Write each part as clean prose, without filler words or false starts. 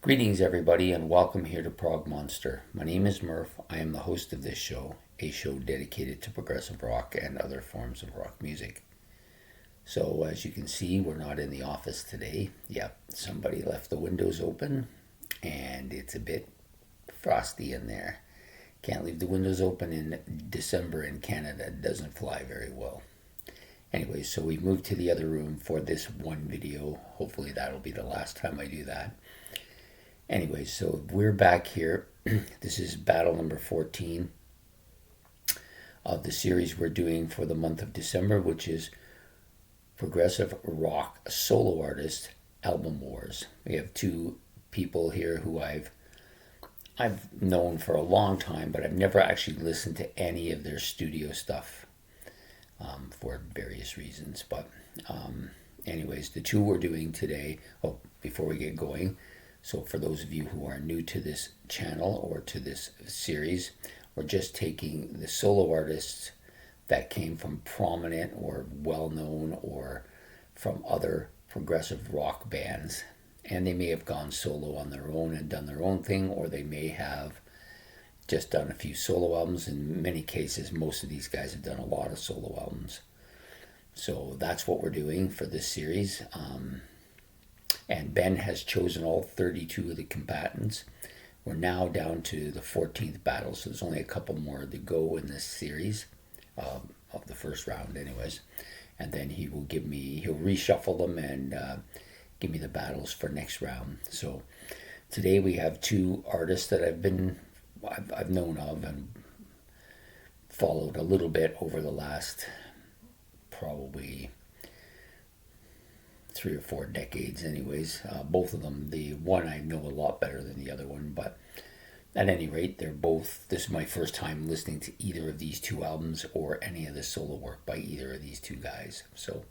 Greetings, everybody, and welcome here to Prog Monster. My name is Murph. I am the host of this show, a show dedicated to progressive rock and other forms of rock music. So, as you can see, we're not in the office today. Yep, somebody left the windows open, and it's a bit frosty in there. Can't leave the windows open in December in Canada. It doesn't fly very well. Anyway, so we moved to the other room for this one video. Hopefully that'll be the last time I do that. Anyway, so we're back here. This is battle number 14 of the series we're doing for the month of December, which is Progressive Rock Solo Artist Album Wars. We have two people here who I've known for a long time, but I've never actually listened to any of their studio stuff for various reasons. But anyways, the two we're doing today, before we get going, so for those of you who are new to this channel or to this series, we're just taking the solo artists that came from prominent or well-known or from other progressive rock bands. And they may have gone solo on their own and done their own thing, or they may have just done a few solo albums. In many cases, most of these guys have done a lot of solo albums. So that's what we're doing for this series. And Ben has chosen all 32 of the combatants. We're now down to the 14th battle, so there's only a couple more to go in this series of the first round anyways. And then he'll reshuffle them and give me the battles for next round. So today we have two artists that I've known of and followed a little bit over the last probably 3 or 4 decades anyways. Both of them, the one I know a lot better than the other one, but at any rate, this is my first time listening to either of these two albums or any of the solo work by either of these two guys. So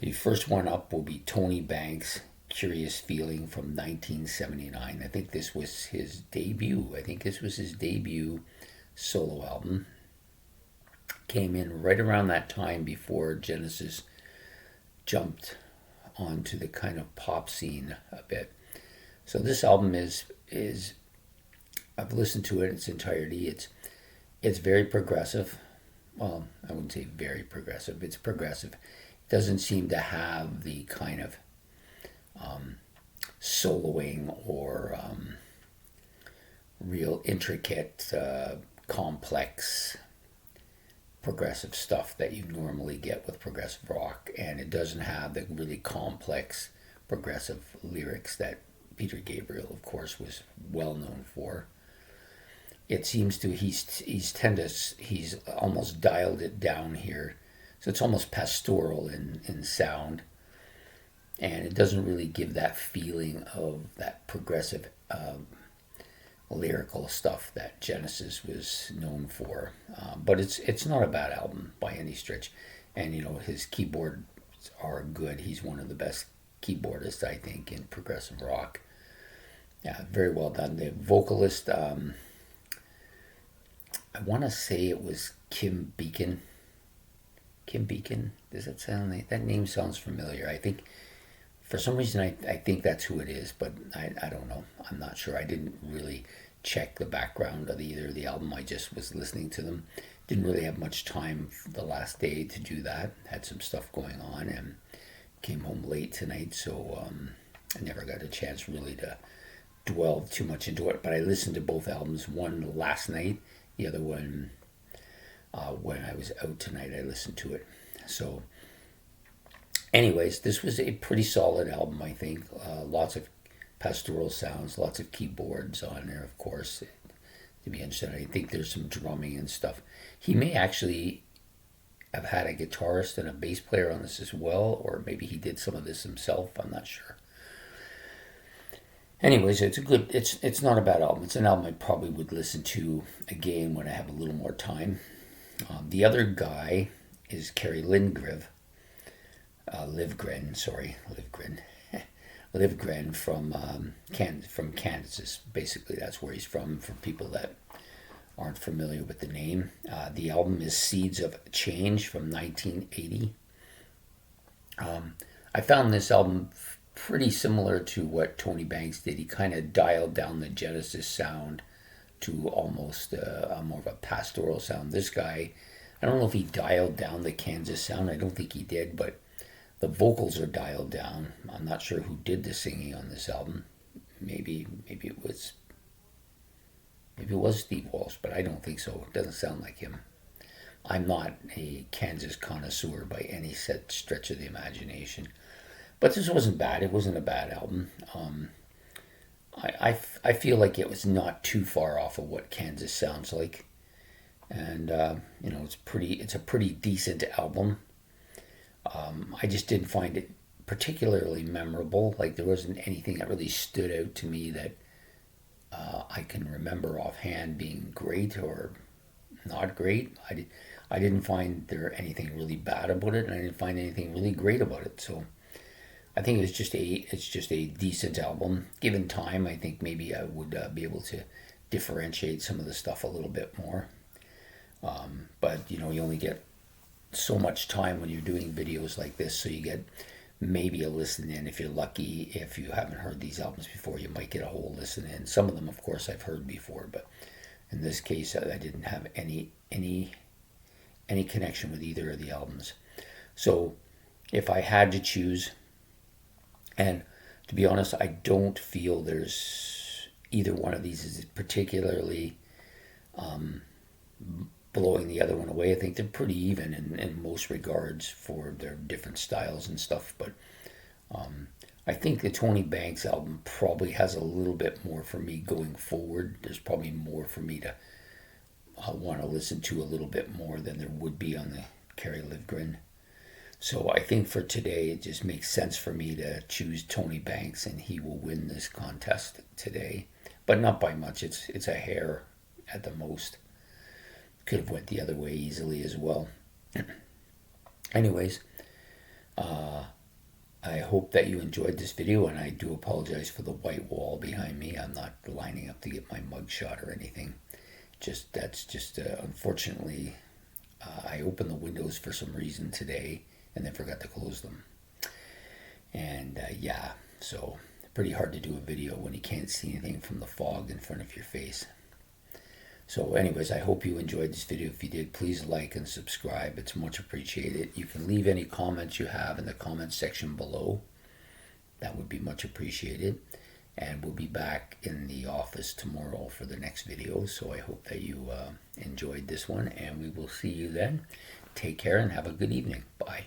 the first one up will be Tony Banks' Curious Feeling from 1979. I think this was his debut. Solo album. Came in right around that time before Genesis jumped onto the kind of pop scene a bit. So this album is I've listened to it in its entirety. It's very progressive. Well, I wouldn't say very progressive. It's progressive. It doesn't seem to have the kind of soloing or real intricate, complex progressive stuff that you normally get with progressive rock, and it doesn't have the really complex progressive lyrics that Peter Gabriel, of course, was well known for. It seems to he's almost dialed it down here, so it's almost pastoral in sound, and it doesn't really give that feeling of that progressive lyrical stuff that Genesis was known for. But it's not a bad album by any stretch. And, his keyboards are good. He's one of the best keyboardists, I think, in progressive rock. Yeah, very well done. The vocalist, I want to say it was Kim Beacon. Kim Beacon? Does that sound like... That name sounds familiar. I think... For some reason, I think that's who it is, but I don't know. I'm not sure. I didn't really check the background of either of the album. I just was listening to them. Didn't really have much time the last day to do that. Had some stuff going on and came home late tonight, so I never got a chance really to dwell too much into it. But I listened to both albums. One last night, the other one when I was out tonight. I listened to it. So... Anyways, this was a pretty solid album, I think. Lots of pastoral sounds, lots of keyboards on there, of course, to be interesting. I think there's some drumming and stuff. He may actually have had a guitarist and a bass player on this as well, or maybe he did some of this himself. I'm not sure. Anyways, it's not a bad album. It's an album I probably would listen to again when I have a little more time. The other guy is Kerry Livgren from Kansas. Basically, that's where he's from. For people that aren't familiar with the name, the album is Seeds of Change from 1980. I found this album pretty similar to what Tony Banks did. He kind of dialed down the Genesis sound to almost a more of a pastoral sound. This guy, I don't know if he dialed down the Kansas sound. I don't think he did, but the vocals are dialed down. I'm not sure who did the singing on this album. Maybe it was Steve Walsh, but I don't think so. It doesn't sound like him. I'm not a Kansas connoisseur by any set stretch of the imagination. But this wasn't bad. It wasn't a bad album. I feel like it was not too far off of what Kansas sounds like, and it's a pretty decent album. I just didn't find it particularly memorable. Like there wasn't anything that really stood out to me that I can remember offhand being great or not great. I didn't find there anything really bad about it, and I didn't find anything really great about it. So I think it's just a decent album. Given time, I think maybe I would be able to differentiate some of the stuff a little bit more. But you only get so much time when you're doing videos like this, so you get maybe a listen in if you're lucky. If you haven't heard these albums before, you might get a whole listen in. Some of them, of course, I've heard before, but in this case, I didn't have any connection with either of the albums. So if I had to choose, and to be honest, I don't feel there's either one of these is particularly blowing the other one away. I think they're pretty even in most regards for their different styles and stuff. But I think the Tony Banks album probably has a little bit more for me going forward. There's probably more for me to want to listen to a little bit more than there would be on the Kerry Livgren. So I think for today, it just makes sense for me to choose Tony Banks, and he will win this contest today, but not by much. It's a hair at the most. Could have went the other way easily as well. Anyways, I hope that you enjoyed this video, and I do apologize for the white wall behind me. I'm not lining up to get my mug shot or anything. That's just unfortunately, I opened the windows for some reason today and then forgot to close them. And so pretty hard to do a video when you can't see anything from the fog in front of your face. So anyways, I hope you enjoyed this video. If you did, please like and subscribe. It's much appreciated. You can leave any comments you have in the comments section below. That would be much appreciated. And we'll be back in the office tomorrow for the next video. So I hope that you enjoyed this one, and we will see you then. Take care and have a good evening. Bye.